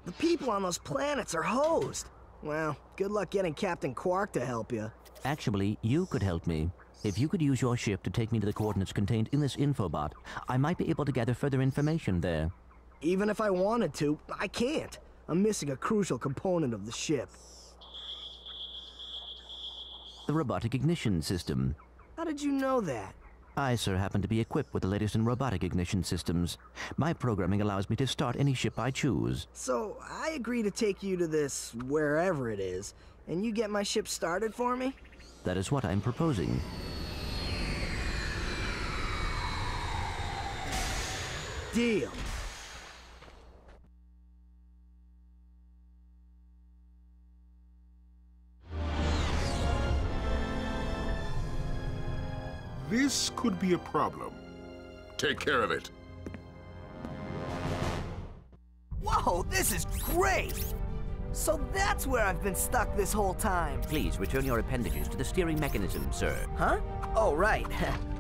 The people on those planets are hosed. Well, good luck getting Captain Quark to help you. Actually, you could help me. If you could use your ship to take me to the coordinates contained in this infobot, I might be able to gather further information there. Even if I wanted to, I can't. I'm missing a crucial component of the ship. The robotic ignition system. How did you know that? I, sir, happen to be equipped with the latest in robotic ignition systems. My programming allows me to start any ship I choose. So, I agree to take you to this wherever it is, and you get my ship started for me? That is what I'm proposing. Deal. This could be a problem. Take care of it. Whoa, this is great! So that's where I've been stuck this whole time. Please return your appendages to the steering mechanism, sir. Huh? Oh, right.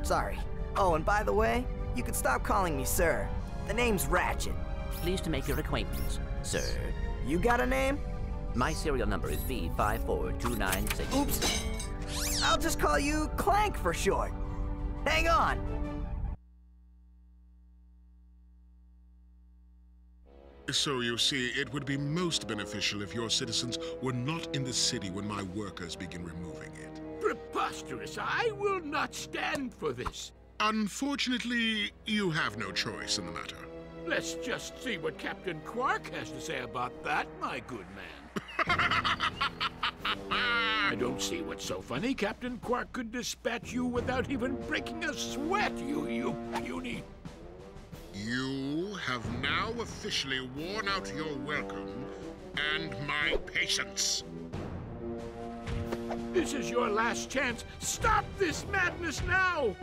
Sorry. Oh, and by the way, you can stop calling me sir. The name's Ratchet. Pleased to make your acquaintance, sir. You got a name? My serial number is V54296. Oops. I'll just call you Clank for short. Hang on. So you see, it would be most beneficial if your citizens were not in the city when my workers begin removing it. Preposterous! I will not stand for this. Unfortunately, you have no choice in the matter. Let's just see what Captain Quark has to say about that, my good man. I don't see what's so funny. Captain Quark could dispatch you without even breaking a sweat, you puny. You have now officially worn out your welcome and my patience. This is your last chance. Stop this madness now!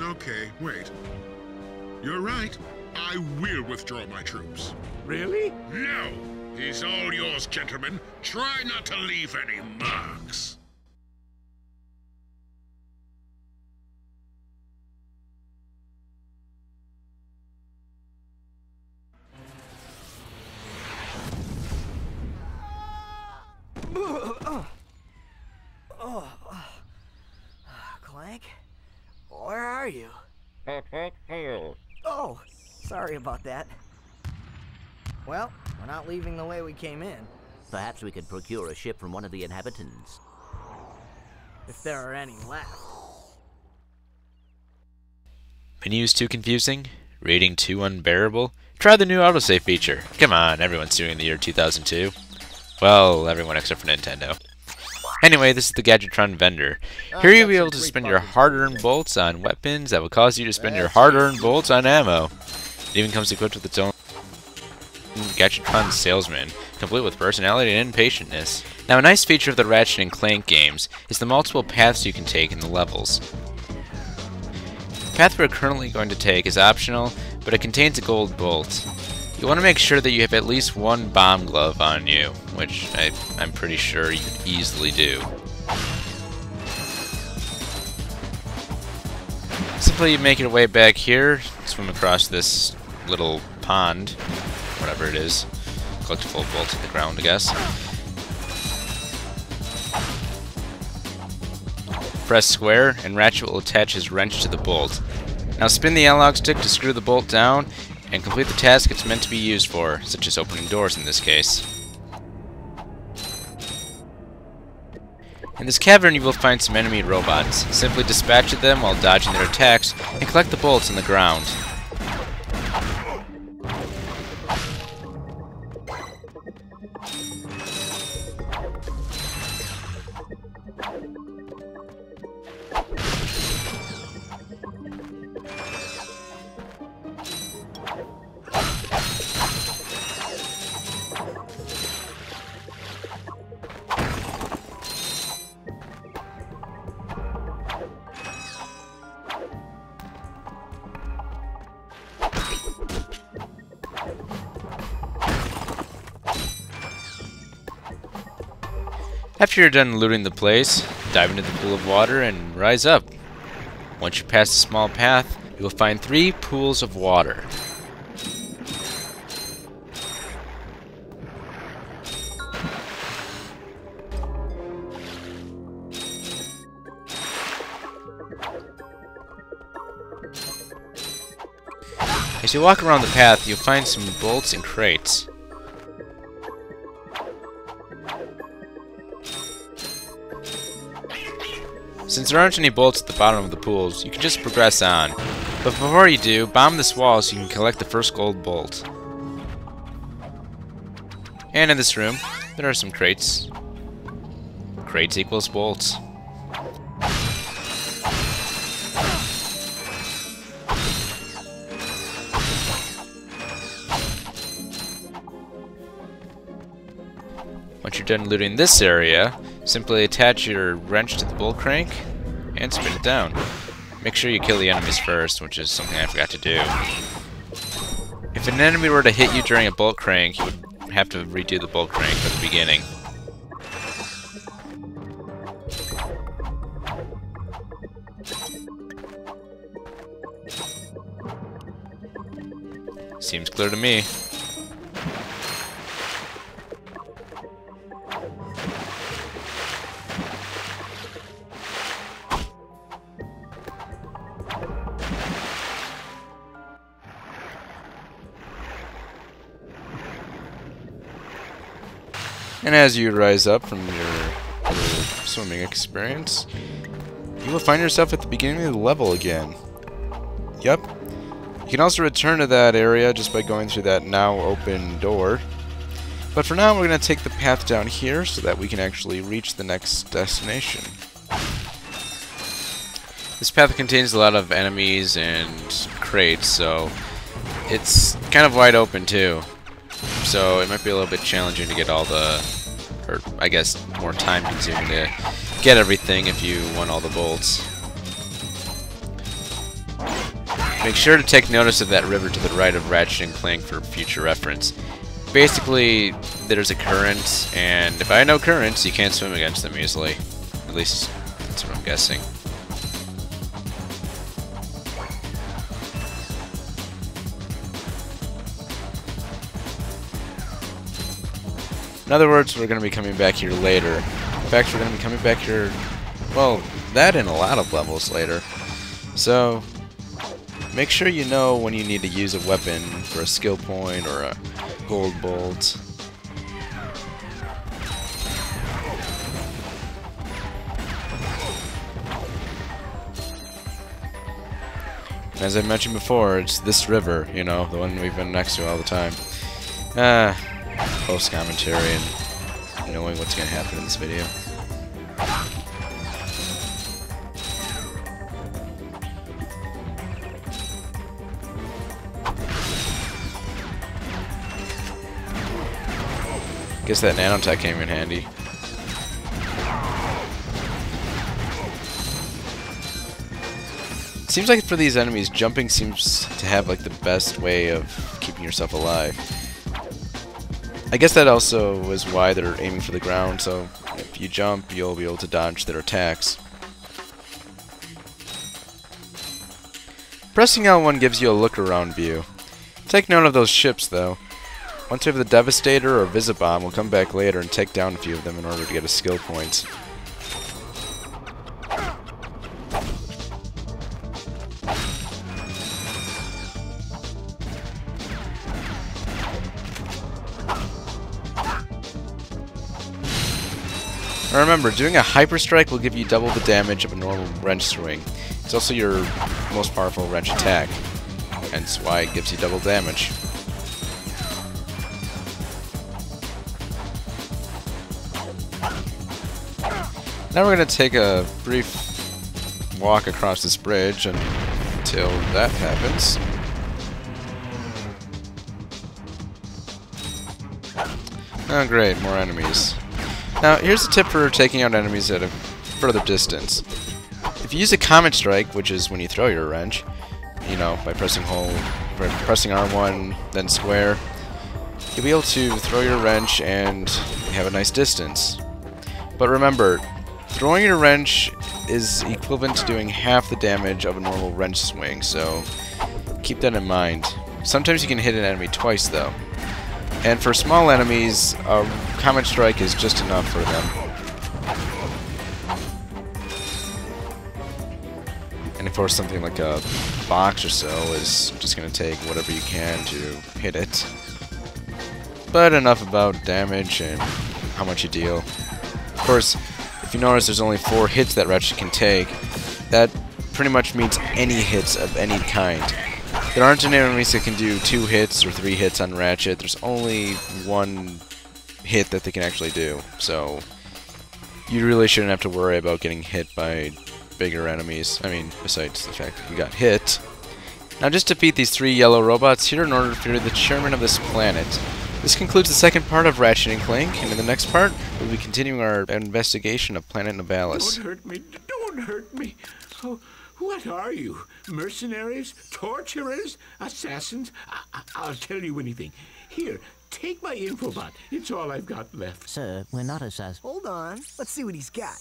Okay, wait. You're right. I will withdraw my troops. Really? No! He's all yours, gentlemen. Try not to leave any marks. Clank? Where are you? Oh, sorry about that. Well, we're not leaving the way we came in. Perhaps we could procure a ship from one of the inhabitants. If there are any left. Menus too confusing? Rating too unbearable? Try the new autosave feature. Come on, everyone's doing the year 2002. Well, everyone except for Nintendo. Anyway, this is the Gadgetron vendor. Here you'll be able to spend your hard-earned bolts on weapons that will cause you to spend your hard-earned bolts on ammo. It even comes equipped with its own Gadgetron salesman, complete with personality and patientness. Now, a nice feature of the Ratchet and Clank games is the multiple paths you can take in the levels. The path we're currently going to take is optional, but it contains a gold bolt. You want to make sure that you have at least one bomb glove on you, which I'm pretty sure you could easily do. Simply make your way back here, swim across this little pond, whatever it is, collect a full bolt to the ground, I guess. Press square, and Ratchet will attach his wrench to the bolt. Now spin the analog stick to screw the bolt down, and complete the task it's meant to be used for, such as opening doors in this case. In this cavern you will find some enemy robots. Simply dispatch them while dodging their attacks, and collect the bolts on the ground. After you're done looting the place, dive into the pool of water and rise up. Once you pass the small path, you will find 3 pools of water. As you walk around the path, you'll find some bolts and crates. Since there aren't any bolts at the bottom of the pools, you can just progress on. But before you do, bomb this wall so you can collect the first gold bolt. And in this room, there are some crates. Crates equals bolts. Once you're done looting this area, simply attach your wrench to the bolt crank and spin it down. Make sure you kill the enemies first, which is something I forgot to do. If an enemy were to hit you during a bolt crank, you would have to redo the bolt crank from the beginning. Seems clear to me. And as you rise up from your swimming experience, you will find yourself at the beginning of the level again. Yep. You can also return to that area just by going through that now open door. But for now, we're going to take the path down here so that we can actually reach the next destination. This path contains a lot of enemies and crates, so it's kind of wide open too. So it might be a little bit challenging to get all the, or I guess more time consuming to get everything if you want all the bolts. Make sure to take notice of that river to the right of Ratchet and Clank for future reference. Basically, there's a current, and if I know currents, you can't swim against them easily. At least, that's what I'm guessing. In other words, we're going to be coming back here later. In fact, we're going to be coming back here, well, that in a lot of levels later. So, make sure you know when you need to use a weapon for a skill point or a gold bolt. And as I mentioned before, it's this river, you know, the one we've been next to all the time. Post commentary and knowing what's going to happen in this video. Guess that nanotech came in handy. It seems like for these enemies, jumping seems to have like the best way of keeping yourself alive. I guess that also is why they're aiming for the ground, so if you jump, you'll be able to dodge their attacks. Pressing L1 gives you a look-around view. Take note of those ships, though. Once you have the Devastator or Visibomb, we'll come back later and take down a few of them in order to get a skill point. Now remember, doing a Hyper Strike will give you double the damage of a normal wrench swing. It's also your most powerful wrench attack, hence why it gives you double damage. Now we're going to take a brief walk across this bridge until that happens. Oh great, more enemies. Now here's a tip for taking out enemies at a further distance. If you use a Comet Strike, which is when you throw your wrench, you know, by pressing R1, then square, you'll be able to throw your wrench and have a nice distance. But remember, throwing your wrench is equivalent to doing half the damage of a normal wrench swing, so keep that in mind. Sometimes you can hit an enemy twice, though. And for small enemies, a Comet Strike is just enough for them. And of course something like a box or so is just going to take whatever you can to hit it. But enough about damage and how much you deal. Of course, if you notice there's only 4 hits that Ratchet can take, that pretty much means any hits of any kind. There aren't any enemies that can do 2 hits or 3 hits on Ratchet. There's only 1 hit that they can actually do. So you really shouldn't have to worry about getting hit by bigger enemies. I mean, besides the fact that you got hit. Now just defeat these 3 yellow robots here in order to defeat the chairman of this planet. This concludes the second part of Ratchet & Clank, and in the next part, we'll be continuing our investigation of Planet Novalis. Don't hurt me. Don't hurt me. Oh, what are you? Mercenaries? Torturers? Assassins? I'll tell you anything. Here, take my infobot. It's all I've got left. Sir, we're not assassins. Hold on. Let's see what he's got.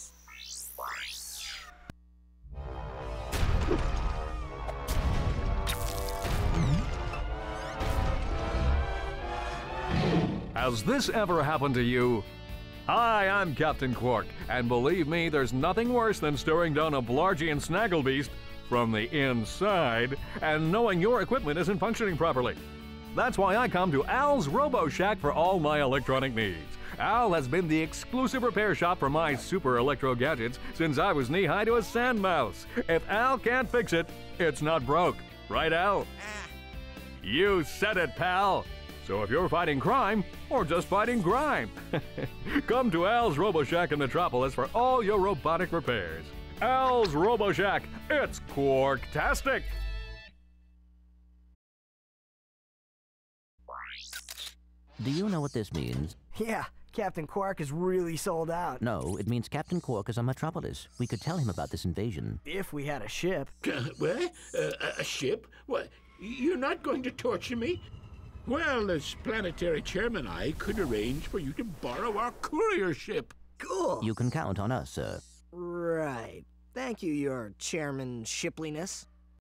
Has this ever happened to you? Hi, I'm Captain Quark, and believe me, there's nothing worse than staring down a Blargian snagglebeast from the inside and knowing your equipment isn't functioning properly. That's why I come to Al's Robo Shack for all my electronic needs. Al has been the exclusive repair shop for my super electro gadgets since I was knee-high to a sand mouse. If Al can't fix it, it's not broke. Right, Al? You said it, pal. So if you're fighting crime, or just fighting grime, come to Al's Robo Shack in Metropolis for all your robotic repairs. Al's Robo Shack, it's Quarktastic! Do you know what this means? Yeah, Captain Quark is really sold out. No, it means Captain Quark is on Metropolis. We could tell him about this invasion. If we had a ship. What? A ship? What? You're not going to torture me? Well, as planetary chairman, I could arrange for you to borrow our courier ship. Cool. You can count on us, sir. Right. Thank you, your chairman shipliness.